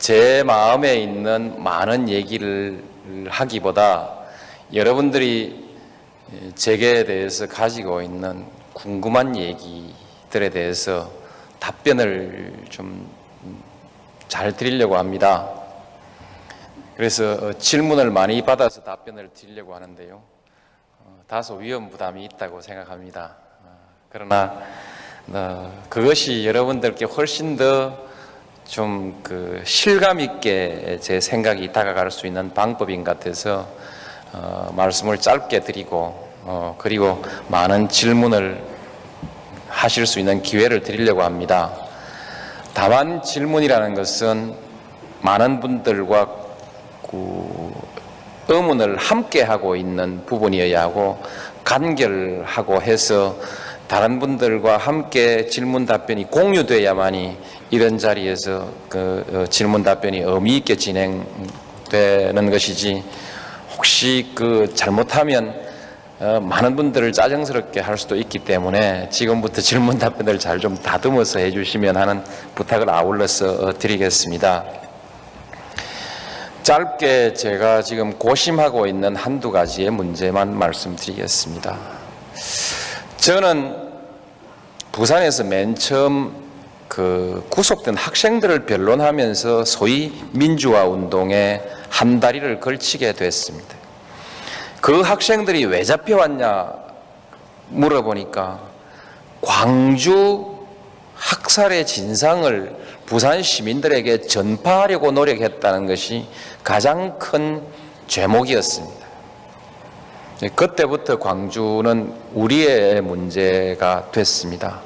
제 마음에 있는 많은 얘기를 하기보다 여러분들이 제게 대해서 가지고 있는 궁금한 얘기들에 대해서 답변을 좀 잘 드리려고 합니다. 그래서 질문을 많이 받아서 답변을 드리려고 하는데요. 다소 위험 부담이 있다고 생각합니다. 그러나 그것이 여러분들께 훨씬 더 좀 실감 있게 제 생각이 다가갈 수 있는 방법인 것 같아서 말씀을 짧게 드리고 그리고 많은 질문을 하실 수 있는 기회를 드리려고 합니다. 다만 질문이라는 것은 많은 분들과 의문을 함께 하고 있는 부분이어야 하고 간결하고 해서 다른 분들과 함께 질문 답변이 공유되어야만이 이런 자리에서 질문 답변이 의미 있게 진행되는 것이지, 혹시 잘못하면 많은 분들을 짜증스럽게 할 수도 있기 때문에 지금부터 질문 답변을 잘 좀 다듬어서 해주시면 하는 부탁을 아울러서 드리겠습니다. 짧게 제가 지금 고심하고 있는 한두 가지의 문제만 말씀드리겠습니다. 저는 부산에서 맨 처음 구속된 학생들을 변론하면서 소위 민주화 운동에 한 다리를 걸치게 됐습니다. 그 학생들이 왜 잡혀왔냐 물어보니까 광주 학살의 진상을 부산 시민들에게 전파하려고 노력했다는 것이 가장 큰 죄목이었습니다. 그때부터 광주는 우리의 문제가 됐습니다.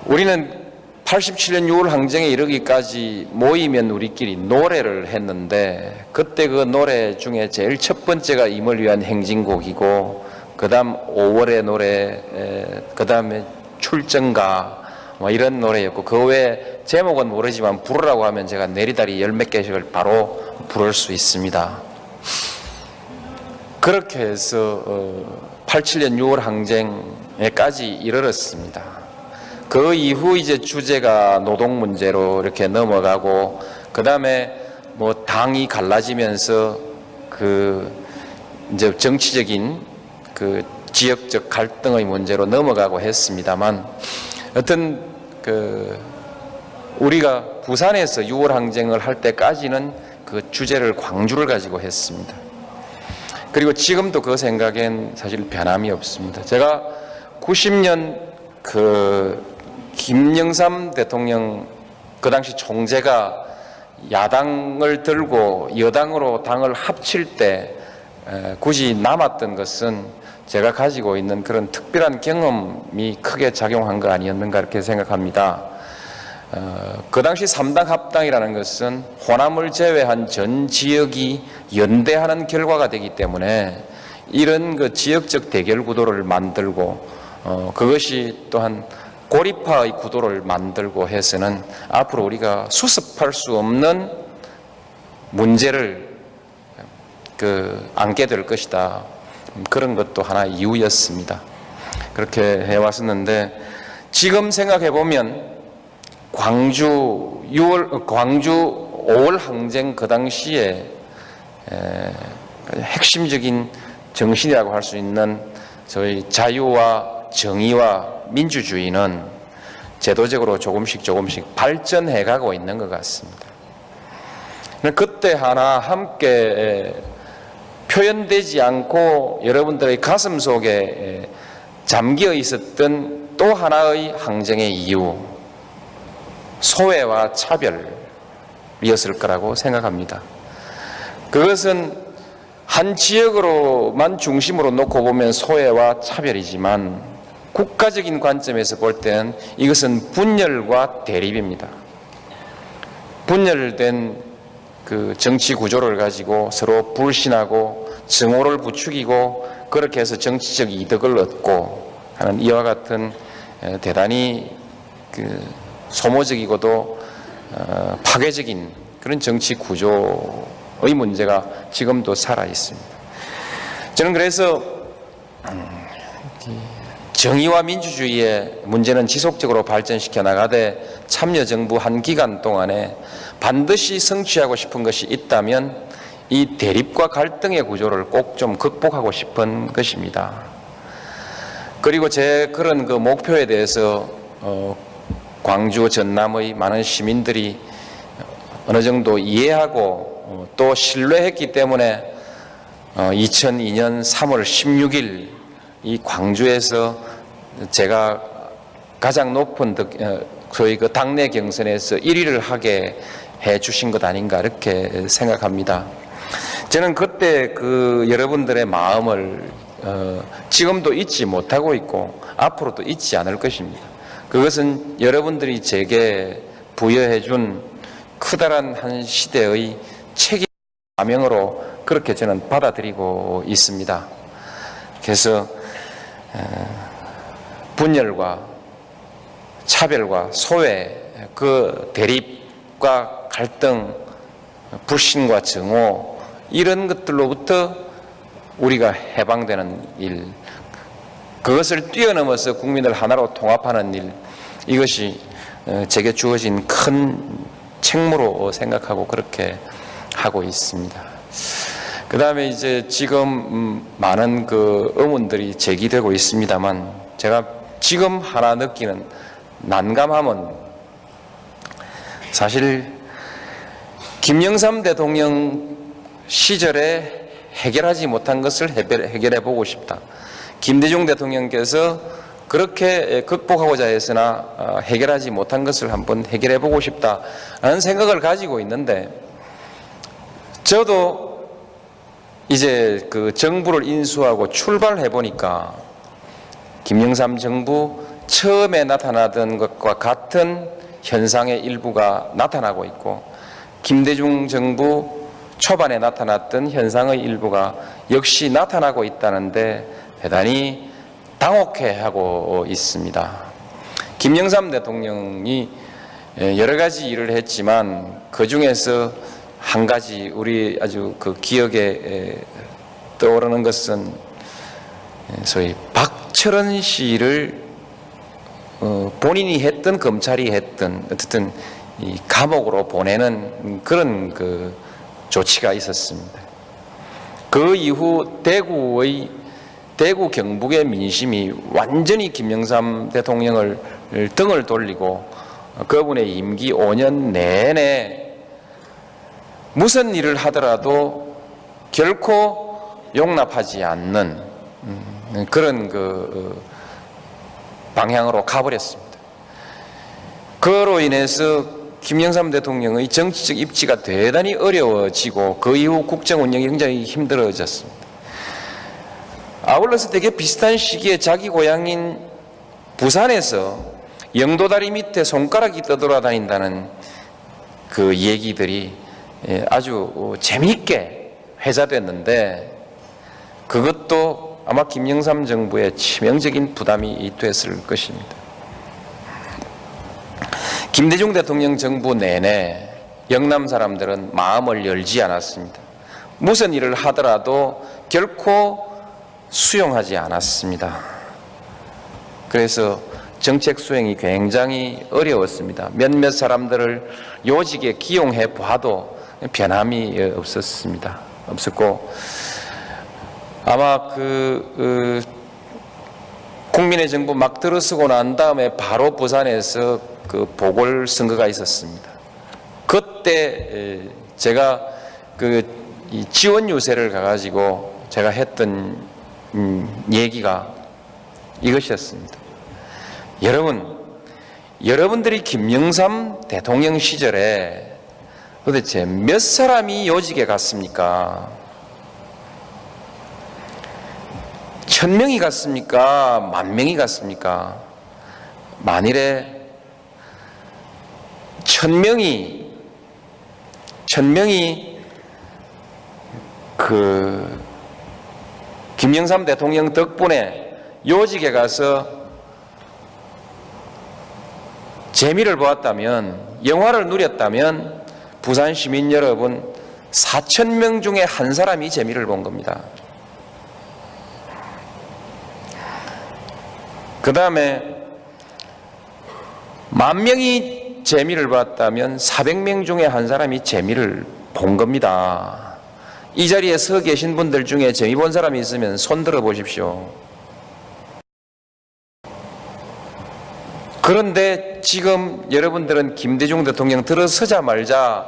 우리는 87년 6월 항쟁에 이르기까지 모이면 우리끼리 노래를 했는데, 그때 그 노래 중에 제일 첫 번째가 임을 위한 행진곡이고, 그 다음 5월의 노래, 그 다음에 출정가 이런 노래였고, 그 외에 제목은 모르지만 부르라고 하면 제가 내리다리 열 몇 개씩을 바로 부를 수 있습니다. 그렇게 해서 87년 6월 항쟁에까지 이르렀습니다. 그 이후 이제 주제가 노동 문제로 이렇게 넘어가고, 그 다음에 당이 갈라지면서 이제 정치적인 지역적 갈등의 문제로 넘어가고 했습니다만, 어떤 우리가 부산에서 6월 항쟁을 할 때까지는 그 주제를 광주를 가지고 했습니다. 그리고 지금도 그 생각엔 사실 변함이 없습니다. 제가 90년 김영삼 대통령 그 당시 총재가 야당을 들고 여당으로 당을 합칠 때 굳이 남았던 것은 제가 가지고 있는 그런 특별한 경험이 크게 작용한 거 아니었는가 이렇게 생각합니다. 그 당시 3당 합당이라는 것은 호남을 제외한 전 지역이 연대하는 결과가 되기 때문에 이런 지역적 대결 구도를 만들고 그것이 또한 고립화의 구도를 만들고 해서는 앞으로 우리가 수습할 수 없는 문제를 안게 될 것이다. 그런 것도 하나의 이유였습니다. 그렇게 해왔었는데, 지금 생각해 보면 광주 5월 항쟁 그 당시에 핵심적인 정신이라고 할 수 있는 저희 자유와 정의와 민주주의는 제도적으로 조금씩 발전해 가고 있는 것 같습니다. 그때 하나 함께 표현되지 않고 여러분들의 가슴 속에 잠겨 있었던 또 하나의 항쟁의 이유, 소외와 차별이었을 거라고 생각합니다. 그것은 한 지역으로만 중심으로 놓고 보면 소외와 차별이지만, 국가적인 관점에서 볼 때는 이것은 분열과 대립입니다. 분열된 정치 구조를 가지고 서로 불신하고 증오를 부추기고, 그렇게 해서 정치적 이득을 얻고 하는 이와 같은 대단히 소모적이고도 파괴적인 그런 정치 구조의 문제가 지금도 살아 있습니다. 저는 그래서 정의와 민주주의의 문제는 지속적으로 발전시켜 나가되 참여정부 한 기간 동안에 반드시 성취하고 싶은 것이 있다면 이 대립과 갈등의 구조를 꼭 좀 극복하고 싶은 것입니다. 그리고 제 그런 그 목표에 대해서 광주 전남의 많은 시민들이 어느 정도 이해하고 또 신뢰했기 때문에 2002년 3월 16일 이 광주에서 제가 가장 높은 소위 그 당내 경선에서 1위를 하게 해 주신 것 아닌가 이렇게 생각합니다. 저는 그때 그 여러분들의 마음을 지금도 잊지 못하고 있고 앞으로도 잊지 않을 것입니다. 그것은 여러분들이 제게 부여해 준 커다란 한 시대의 책임 사명으로 그렇게 저는 받아들이고 있습니다. 그래서 분열과 차별과 소외, 그 대립과 갈등, 불신과 증오 이런 것들로부터 우리가 해방되는 일, 그것을 뛰어넘어서 국민을 하나로 통합하는 일, 이것이 제게 주어진 큰 책무로 생각하고 그렇게 하고 있습니다. 그 다음에 이제 지금 많은 그 의문들이 제기되고 있습니다만 제가 지금 하나 느끼는 난감함은 사실 김영삼 대통령 시절에 해결하지 못한 것을 해결해 보고 싶다. 김대중 대통령께서 그렇게 극복하고자 했으나 해결하지 못한 것을 한번 해결해 보고 싶다라는 생각을 가지고 있는데, 저도 이제 그 정부를 인수하고 출발해 보니까 김영삼 정부 처음에 나타나던 것과 같은 현상의 일부가 나타나고 있고, 김대중 정부 초반에 나타났던 현상의 일부가 역시 나타나고 있다는데 대단히 당혹해하고 있습니다. 김영삼 대통령이 여러 가지 일을 했지만 그 중에서 한 가지 우리 아주 그 기억에 떠오르는 것은 소위 박철원 씨를 본인이 했던 검찰이 했던 어쨌든 이 감옥으로 보내는 그런 그 조치가 있었습니다. 그 이후 대구 경북의 민심이 완전히 김영삼 대통령을 등을 돌리고 그분의 임기 5년 내내 무슨 일을 하더라도 결코 용납하지 않는 그런 그 방향으로 가버렸습니다. 그로 인해서 김영삼 대통령의 정치적 입지가 대단히 어려워지고 그 이후 국정 운영이 굉장히 힘들어졌습니다. 아울러서 되게 비슷한 시기에 자기 고향인 부산에서 영도다리 밑에 손가락이 떠돌아다닌다는 그 얘기들이 아주 재미있게 회자됐는데, 그것도 아마 김영삼 정부의 치명적인 부담이 됐을 것입니다. 김대중 대통령 정부 내내 영남 사람들은 마음을 열지 않았습니다. 무슨 일을 하더라도 결코 수용하지 않았습니다. 그래서 정책 수행이 굉장히 어려웠습니다. 몇몇 사람들을 요직에 기용해 봐도 변함이 없었고, 아마 국민의 정부 막 들어서고 난 다음에 바로 부산에서 그 보궐선거가 있었습니다. 그때 제가 이 지원 유세를 가가지고 제가 했던 얘기가 이것이었습니다. 여러분들이 김영삼 대통령 시절에 도대체 몇 사람이 요직에 갔습니까? 1000명이 갔습니까? 10,000명이 갔습니까? 만일에 1000명이 그 김영삼 대통령 덕분에 요직에 가서 재미를 보았다면, 영화를 누렸다면 부산 시민 여러분 4,000명 중에 한 사람이 재미를 본 겁니다. 그 다음에 10,000명이 재미를 봤다면 400명 중에 한 사람이 재미를 본 겁니다. 이 자리에 서 계신 분들 중에 재미 본 사람이 있으면 손 들어 보십시오. 그런데 지금 여러분들은 김대중 대통령 들어서자마자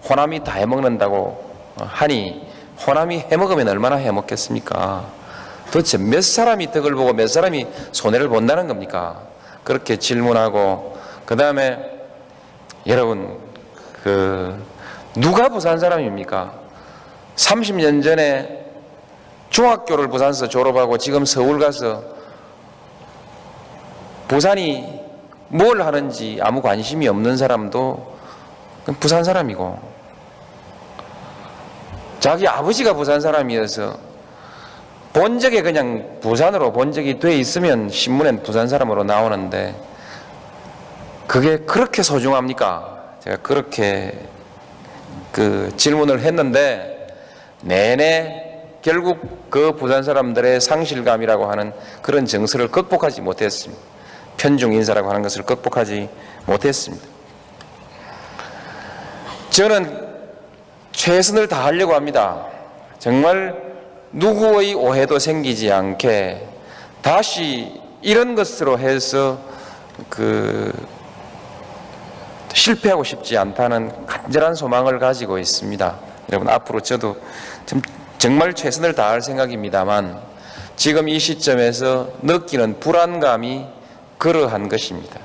호남이 다 해먹는다고 하니 호남이 해먹으면 얼마나 해먹겠습니까? 도대체 몇 사람이 덕을 보고 몇 사람이 손해를 본다는 겁니까? 그렇게 질문하고, 그 다음에 여러분 누가 부산 사람입니까? 30년 전에 중학교를 부산에서 졸업하고 지금 서울 가서 부산이 뭘 하는지 아무 관심이 없는 사람도 부산 사람이고, 자기 아버지가 부산 사람이어서 본 적에 그냥 부산으로 본 적이 돼 있으면 신문엔 부산 사람으로 나오는데 그게 그렇게 소중합니까? 제가 그렇게 질문을 했는데 내내 결국 그 부산 사람들의 상실감이라고 하는 그런 정서를 극복하지 못했습니다. 편중 인사라고 하는 것을 극복하지 못했습니다. 저는 최선을 다하려고 합니다. 정말 누구의 오해도 생기지 않게 다시 이런 것으로 해서 실패하고 싶지 않다는 간절한 소망을 가지고 있습니다. 여러분, 앞으로 저도 정말 최선을 다할 생각입니다만 지금 이 시점에서 느끼는 불안감이 그러한 것입니다.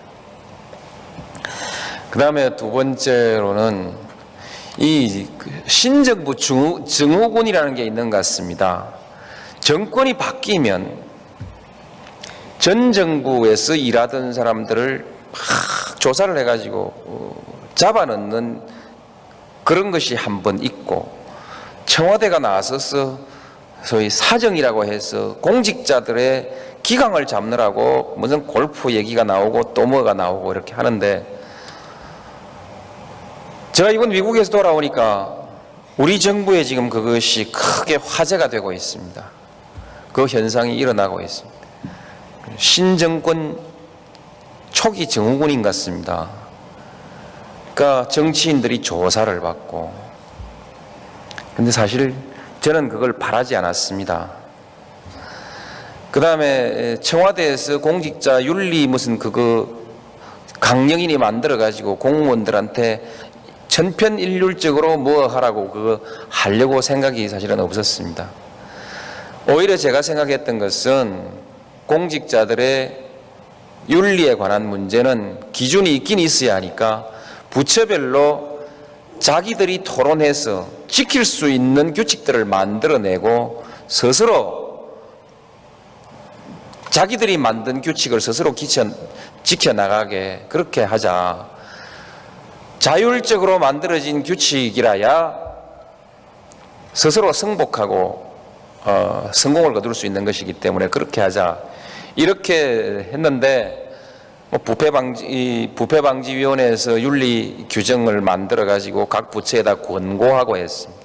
그 다음에 두 번째로는 이 신정부 증후군이라는 게 있는 것 같습니다. 정권이 바뀌면 전 정부에서 일하던 사람들을 막 조사를 해가지고 잡아넣는 그런 것이 한 번 있고, 청와대가 나서서 소위 사정이라고 해서 공직자들의 기강을 잡느라고 무슨 골프 얘기가 나오고 또 뭐가 나오고 이렇게 하는데, 제가 이번 미국에서 돌아오니까 우리 정부에 지금 그것이 크게 화제가 되고 있습니다. 그 현상이 일어나고 있습니다. 신정권 초기 증후군인 것 같습니다. 그러니까 정치인들이 조사를 받고, 근데 사실 저는 그걸 바라지 않았습니다. 그 다음에 청와대에서 공직자 윤리 무슨 강령인이 만들어가지고 공무원들한테 천편일률적으로 뭐 하라고 그거 하려고 생각이 사실은 없었습니다. 오히려 제가 생각했던 것은 공직자들의 윤리에 관한 문제는 기준이 있긴 있어야 하니까 부처별로 자기들이 토론해서 지킬 수 있는 규칙들을 만들어내고 스스로 자기들이 만든 규칙을 스스로 지켜나가게 그렇게 하자. 자율적으로 만들어진 규칙이라야 스스로 승복하고 성공을 거둘 수 있는 것이기 때문에 그렇게 하자. 이렇게 했는데 부패방지위원회에서 윤리 규정을 만들어 가지고 각 부처에다 권고하고 했습니다.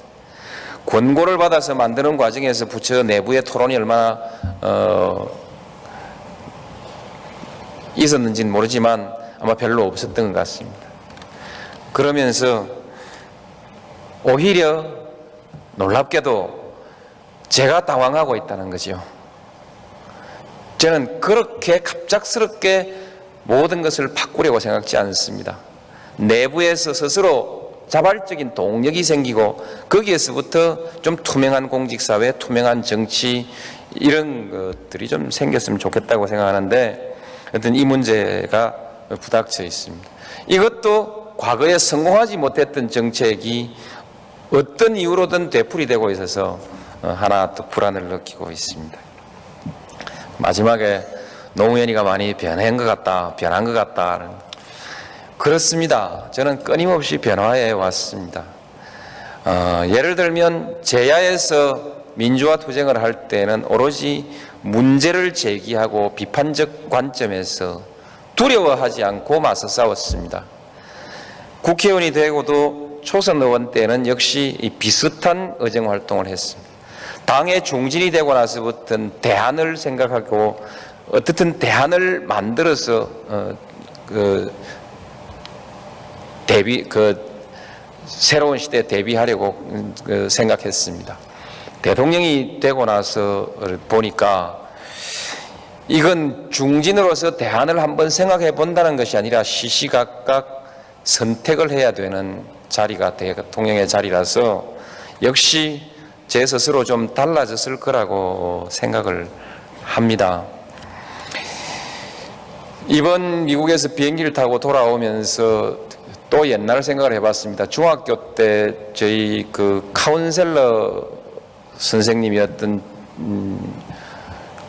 권고를 받아서 만드는 과정에서 부처 내부의 토론이 얼마나 있었는지는 모르지만 아마 별로 없었던 것 같습니다. 그러면서 오히려 놀랍게도 제가 당황하고 있다는 거죠. 저는 그렇게 갑작스럽게 모든 것을 바꾸려고 생각지 않습니다. 내부에서 스스로 자발적인 동력이 생기고 거기에서부터 좀 투명한 공직사회, 투명한 정치 이런 것들이 좀 생겼으면 좋겠다고 생각하는데 하여튼 이 문제가 부닥쳐 있습니다. 이것도 과거에 성공하지 못했던 정책이 어떤 이유로든 되풀이되고 있어서 하나 또 불안을 느끼고 있습니다. 마지막에 노무현이가 많이 변한 것 같다. 그렇습니다. 저는 끊임없이 변화해 왔습니다. 예를 들면 제야에서 민주화 투쟁을 할 때는 오로지 문제를 제기하고 비판적 관점에서 두려워하지 않고 맞서 싸웠습니다. 국회의원이 되고도 초선 의원 때는 역시 비슷한 의정활동을 했습니다. 당의 중진이 되고 나서부터는 대안을 생각하고 어떻든 대안을 만들어서 새로운 시대에 대비하려고 생각했습니다. 대통령이 되고 나서 보니까 이건 중진으로서 대안을 한번 생각해 본다는 것이 아니라 시시각각 선택을 해야 되는 자리가 대통령의 자리라서 역시 제 스스로 좀 달라졌을 거라고 생각을 합니다. 이번 미국에서 비행기를 타고 돌아오면서 또 옛날 생각을 해봤습니다. 중학교 때 저희 그 카운셀러 선생님이었던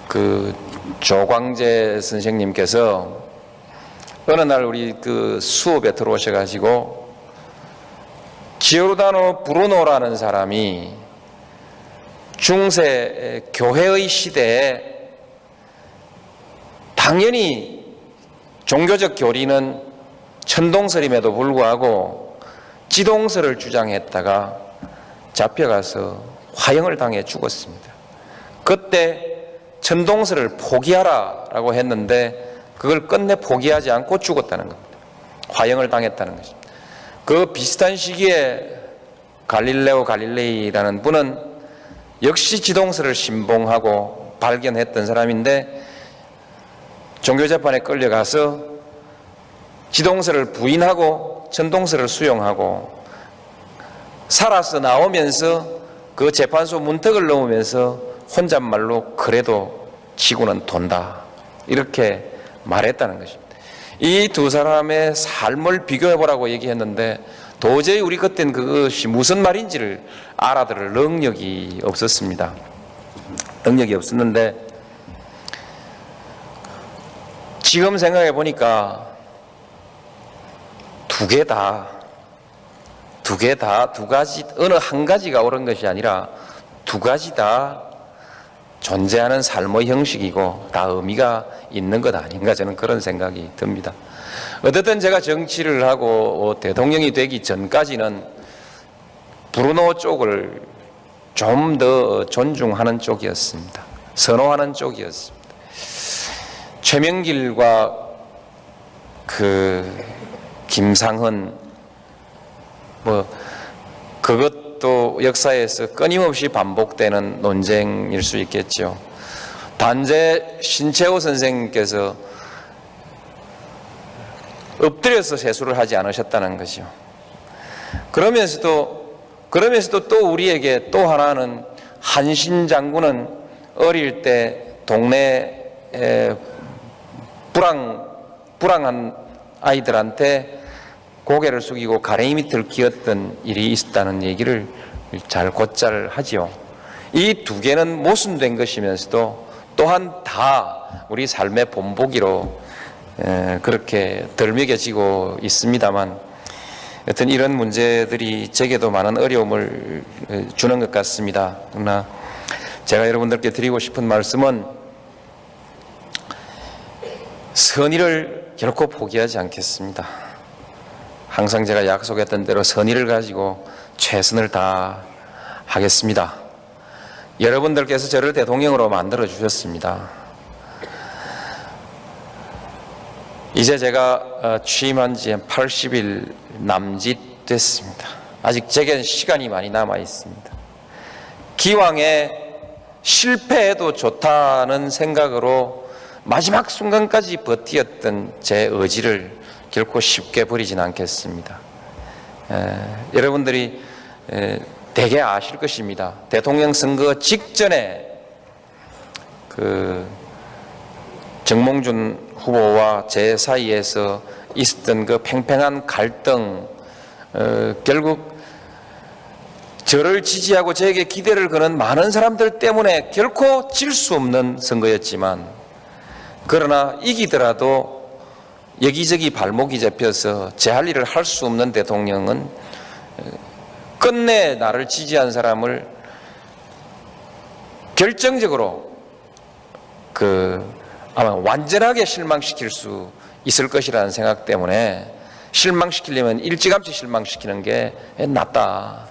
그 조광재 선생님께서 어느 날 우리 그 수업에 들어오셔가지고 지오르다노 브루노라는 사람이 중세 교회의 시대에 당연히 종교적 교리는 천동설임에도 불구하고 지동설을 주장했다가 잡혀가서 화형을 당해 죽었습니다. 그때 천동설을 포기하라라고 했는데 그걸 끝내 포기하지 않고 죽었다는 겁니다. 화형을 당했다는 것입니다. 그 비슷한 시기에 갈릴레오 갈릴레이라는 분은 역시 지동설을 신봉하고 발견했던 사람인데 종교재판에 끌려가서 지동설을 부인하고 천동설을 수용하고 살아서 나오면서 그 재판소 문턱을 넘으면서 혼잣말로 그래도 지구는 돈다 이렇게 말했다는 것입니다. 이 두 사람의 삶을 비교해보라고 얘기했는데 도저히 우리 그때는 그것이 무슨 말인지를 알아들을 능력이 없었습니다. 능력이 없었는데 지금 생각해 보니까 두 가지 어느 한 가지가 옳은 것이 아니라 두 가지 다 존재하는 삶의 형식이고 다 의미가 있는 것 아닌가 저는 그런 생각이 듭니다. 어쨌든 제가 정치를 하고 대통령이 되기 전까지는 브루노 쪽을 좀 더 존중하는 쪽이었습니다. 선호하는 쪽이었습니다. 최명길과 김상헌 그것도 역사에서 끊임없이 반복되는 논쟁일 수 있겠죠. 단재 신채호 선생님께서 엎드려서 세수를 하지 않으셨다는 거죠. 그러면서도 또 우리에게 또 하나는 한신 장군은 어릴 때 동네에 불황한 아이들한테 고개를 숙이고 가랭이 밑을 기었던 일이 있었다는 얘기를 잘 곧잘 하지요. 이 두 개는 모순된 것이면서도 또한 다 우리 삶의 본보기로 그렇게 덜먹여지고 있습니다만 여튼 이런 문제들이 제게도 많은 어려움을 주는 것 같습니다. 그러나 제가 여러분들께 드리고 싶은 말씀은 선의를 결코 포기하지 않겠습니다. 항상 제가 약속했던 대로 선의를 가지고 최선을 다하겠습니다. 여러분들께서 저를 대통령으로 만들어 주셨습니다. 이제 제가 취임한 지 80일 남짓 됐습니다. 아직 제겐 시간이 많이 남아 있습니다. 기왕에 실패해도 좋다는 생각으로 마지막 순간까지 버티었던 제 의지를 결코 쉽게 버리진 않겠습니다. 여러분들이 대개 아실 것입니다. 대통령 선거 직전에 정몽준 후보와 제 사이에서 있었던 그 팽팽한 갈등, 결국 저를 지지하고 저에게 기대를 거는 많은 사람들 때문에 결코 질 수 없는 선거였지만, 그러나 이기더라도 여기저기 발목이 잡혀서 제 할 일을 할 수 없는 대통령은 끝내 나를 지지한 사람을 결정적으로 아마 완전하게 실망시킬 수 있을 것이라는 생각 때문에 실망시키려면 일찌감치 실망시키는 게 낫다.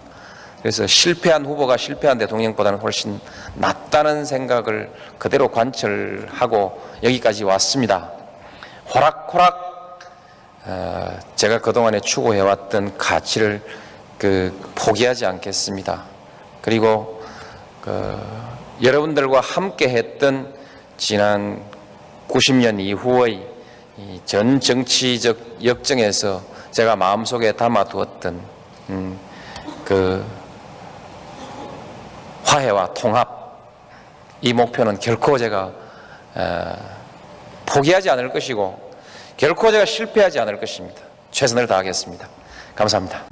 그래서 실패한 후보가 실패한 대통령보다는 훨씬 낫다는 생각을 그대로 관철하고 여기까지 왔습니다. 호락호락 제가 그동안에 추구해왔던 가치를 포기하지 않겠습니다. 그리고 여러분들과 함께 했던 지난 90년 이후의 전 정치적 역정에서 제가 마음속에 담아두었던 화해와 통합, 이 목표는 결코 제가 포기하지 않을 것이고 결코 제가 실패하지 않을 것입니다. 최선을 다하겠습니다. 감사합니다.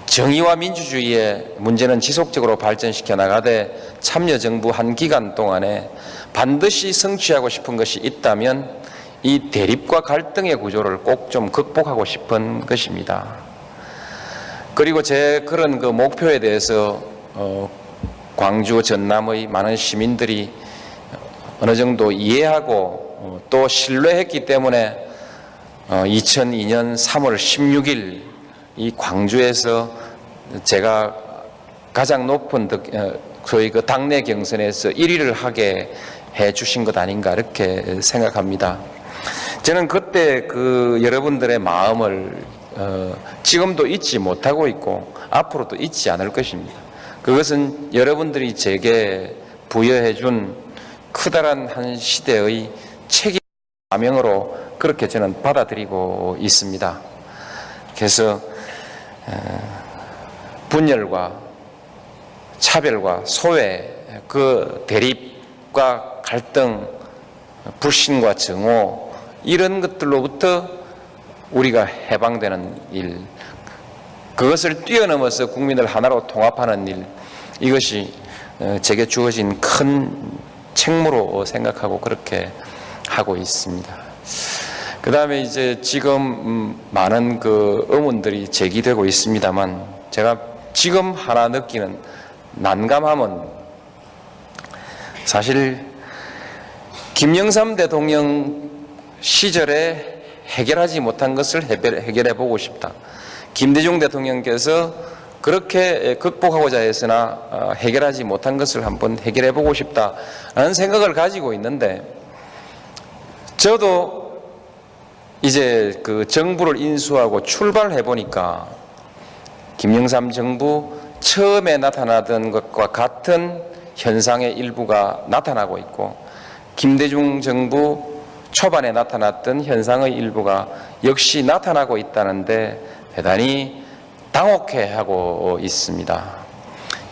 정의와 민주주의의 문제는 지속적으로 발전시켜 나가되 참여정부 한 기간 동안에 반드시 성취하고 싶은 것이 있다면 이 대립과 갈등의 구조를 꼭 좀 극복하고 싶은 것입니다. 그리고 제 그런 목표에 대해서 광주 전남의 많은 시민들이 어느 정도 이해하고 또 신뢰했기 때문에 2002년 3월 16일 이 광주에서 제가 가장 높은 소위 당내 경선에서 1위를 하게 해 주신 것 아닌가 이렇게 생각합니다. 저는 그때 여러분들의 마음을 지금도 잊지 못하고 있고 앞으로도 잊지 않을 것입니다. 그것은 여러분들이 제게 부여해 준 커다란 한 시대의 책임 사명으로 그렇게 저는 받아들이고 있습니다. 그래서 분열과 차별과 소외, 대립과 갈등, 불신과 증오 이런 것들로부터 우리가 해방되는 일, 그것을 뛰어넘어서 국민을 하나로 통합하는 일, 이것이 제게 주어진 큰 책무로 생각하고 그렇게 하고 있습니다. 그 다음에 이제 지금 많은 의문들이 제기되고 있습니다만 제가 지금 하나 느끼는 난감함은 사실 김영삼 대통령 시절에 해결하지 못한 것을 해결해 보고 싶다. 김대중 대통령께서 그렇게 극복하고자 했으나 해결하지 못한 것을 한번 해결해 보고 싶다라는 생각을 가지고 있는데, 저도 이제 정부를 인수하고 출발해 보니까 김영삼 정부 처음에 나타나던 것과 같은 현상의 일부가 나타나고 있고, 김대중 정부 초반에 나타났던 현상의 일부가 역시 나타나고 있다는데 대단히 당혹해하고 있습니다.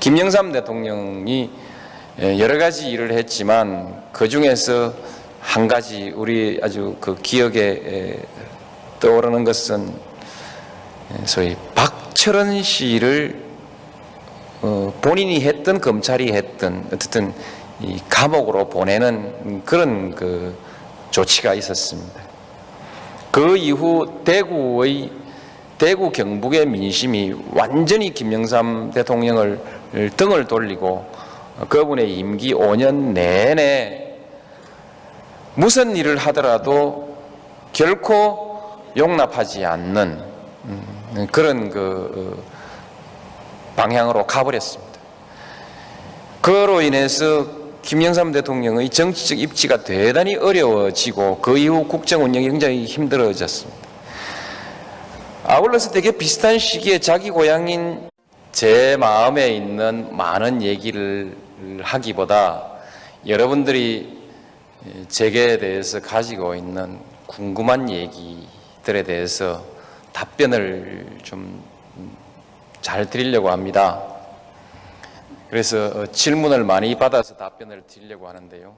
김영삼 대통령이 여러 가지 일을 했지만 그 중에서 한 가지 우리 아주 기억에 떠오르는 것은 소위 박철원 씨를 본인이 했던 검찰이 했던 어쨌든 이 감옥으로 보내는 그런 조치가 있었습니다. 그 이후 대구 경북의 민심이 완전히 김영삼 대통령을 등을 돌리고 그분의 임기 5년 내내 무슨 일을 하더라도 결코 용납하지 않는 그런 방향으로 가버렸습니다. 그로 인해서 김영삼 대통령의 정치적 입지가 대단히 어려워지고 그 이후 국정 운영이 굉장히 힘들어졌습니다. 아울러서 되게 비슷한 시기에 자기 고향인 제 마음에 있는 많은 얘기를 하기보다 여러분들이 제게 대해서 가지고 있는 궁금한 얘기들에 대해서 답변을 좀 잘 드리려고 합니다. 그래서 질문을 많이 받아서 답변을 드리려고 하는데요.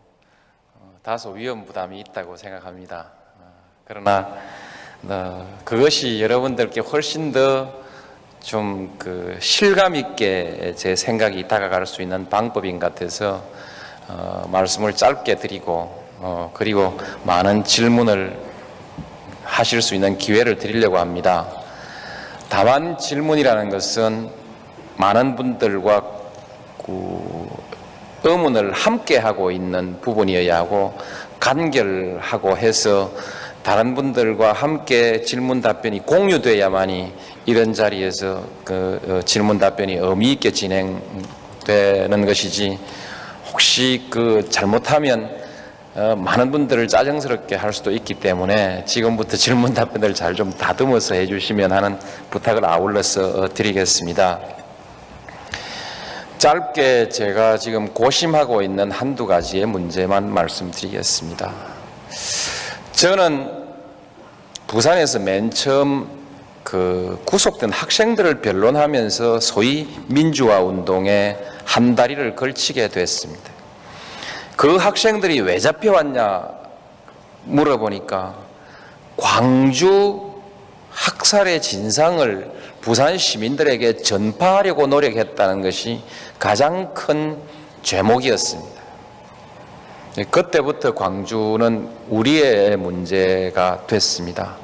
다소 위험 부담이 있다고 생각합니다. 그러나 그것이 여러분들께 훨씬 더 좀 실감 있게 제 생각이 다가갈 수 있는 방법인 것 같아서 말씀을 짧게 드리고 그리고 많은 질문을 하실 수 있는 기회를 드리려고 합니다. 다만 질문이라는 것은 많은 분들과 의문을 함께 하고 있는 부분이어야 하고 간결하고 해서 다른 분들과 함께 질문 답변이 공유돼야만이 이런 자리에서 질문 답변이 의미 있게 진행되는 것이지, 혹시 잘못하면 많은 분들을 짜증스럽게 할 수도 있기 때문에 지금부터 질문 답변을 잘 좀 다듬어서 해주시면 하는 부탁을 아울러서 드리겠습니다. 짧게 제가 지금 고심하고 있는 한두 가지의 문제만 말씀드리겠습니다. 저는 부산에서 맨 처음 구속된 학생들을 변론하면서 소위 민주화 운동에 한 다리를 걸치게 됐습니다. 그 학생들이 왜 잡혀왔냐 물어보니까 광주 학살의 진상을 부산 시민들에게 전파하려고 노력했다는 것이 가장 큰 죄목이었습니다. 그때부터 광주는 우리의 문제가 됐습니다.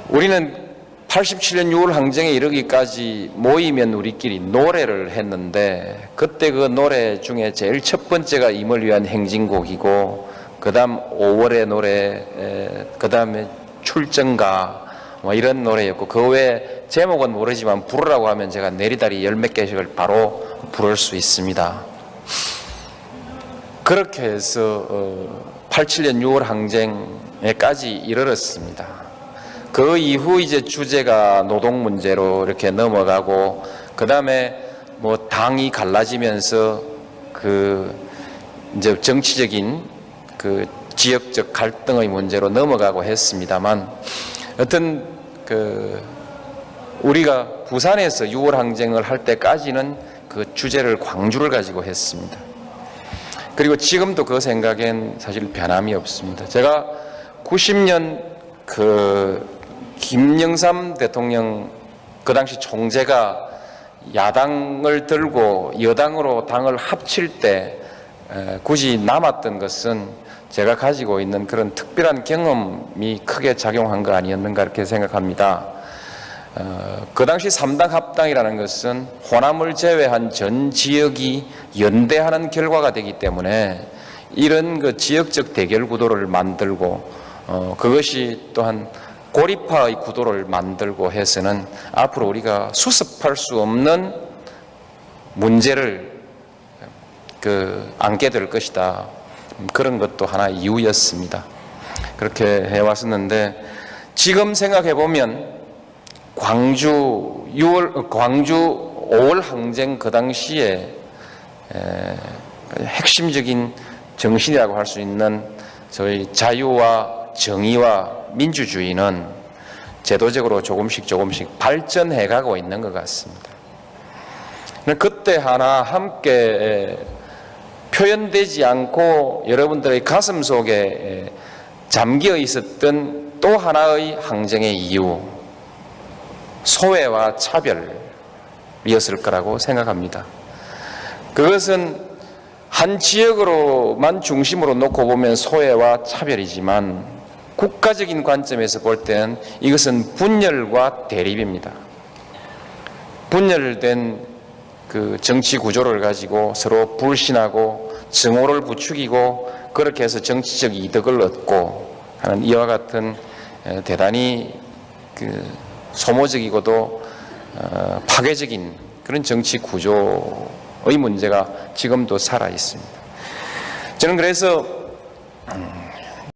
우리는 87년 6월 항쟁에 이르기까지 모이면 우리끼리 노래를 했는데, 그때 그 노래 중에 제일 첫 번째가 임을 위한 행진곡이고, 그 다음 5월의 노래, 그 다음에 출정가 이런 노래였고, 그 외에 제목은 모르지만 부르라고 하면 제가 내리다리 10몇 개씩을 바로 부를 수 있습니다. 그렇게 해서 87년 6월 항쟁에까지 이르렀습니다. 그 이후 이제 주제가 노동 문제로 이렇게 넘어가고, 그 다음에 당이 갈라지면서 이제 정치적인 지역적 갈등의 문제로 넘어가고 했습니다만, 여튼 우리가 부산에서 6월 항쟁을 할 때까지는 그 주제를 광주를 가지고 했습니다. 그리고 지금도 그 생각엔 사실 변함이 없습니다. 제가 90년 김영삼 대통령 그 당시 총재가 야당을 들고 여당으로 당을 합칠 때 굳이 남았던 것은 제가 가지고 있는 그런 특별한 경험이 크게 작용한 거 아니었는가 이렇게 생각합니다. 그 당시 3당 합당이라는 것은 호남을 제외한 전 지역이 연대하는 결과가 되기 때문에 이런 지역적 대결 구도를 만들고, 그것이 또한 고립화의 구도를 만들고 해서는 앞으로 우리가 수습할 수 없는 문제를 안게 될 것이다. 그런 것도 하나의 이유였습니다. 그렇게 해왔었는데, 지금 생각해 보면 광주 5월 항쟁 그 당시에 핵심적인 정신이라고 할 수 있는 저희 자유와 정의와 민주주의는 제도적으로 조금씩 발전해 가고 있는 것 같습니다. 그때 하나 함께 표현되지 않고 여러분들의 가슴 속에 잠겨 있었던 또 하나의 항쟁의 이유, 소외와 차별이었을 거라고 생각합니다. 그것은 한 지역으로만 중심으로 놓고 보면 소외와 차별이지만, 국가적인 관점에서 볼 때는 이것은 분열과 대립입니다. 분열된 정치 구조를 가지고 서로 불신하고 증오를 부추기고, 그렇게 해서 정치적 이득을 얻고 하는 이와 같은 대단히 소모적이고도 파괴적인 그런 정치 구조의 문제가 지금도 살아 있습니다. 저는 그래서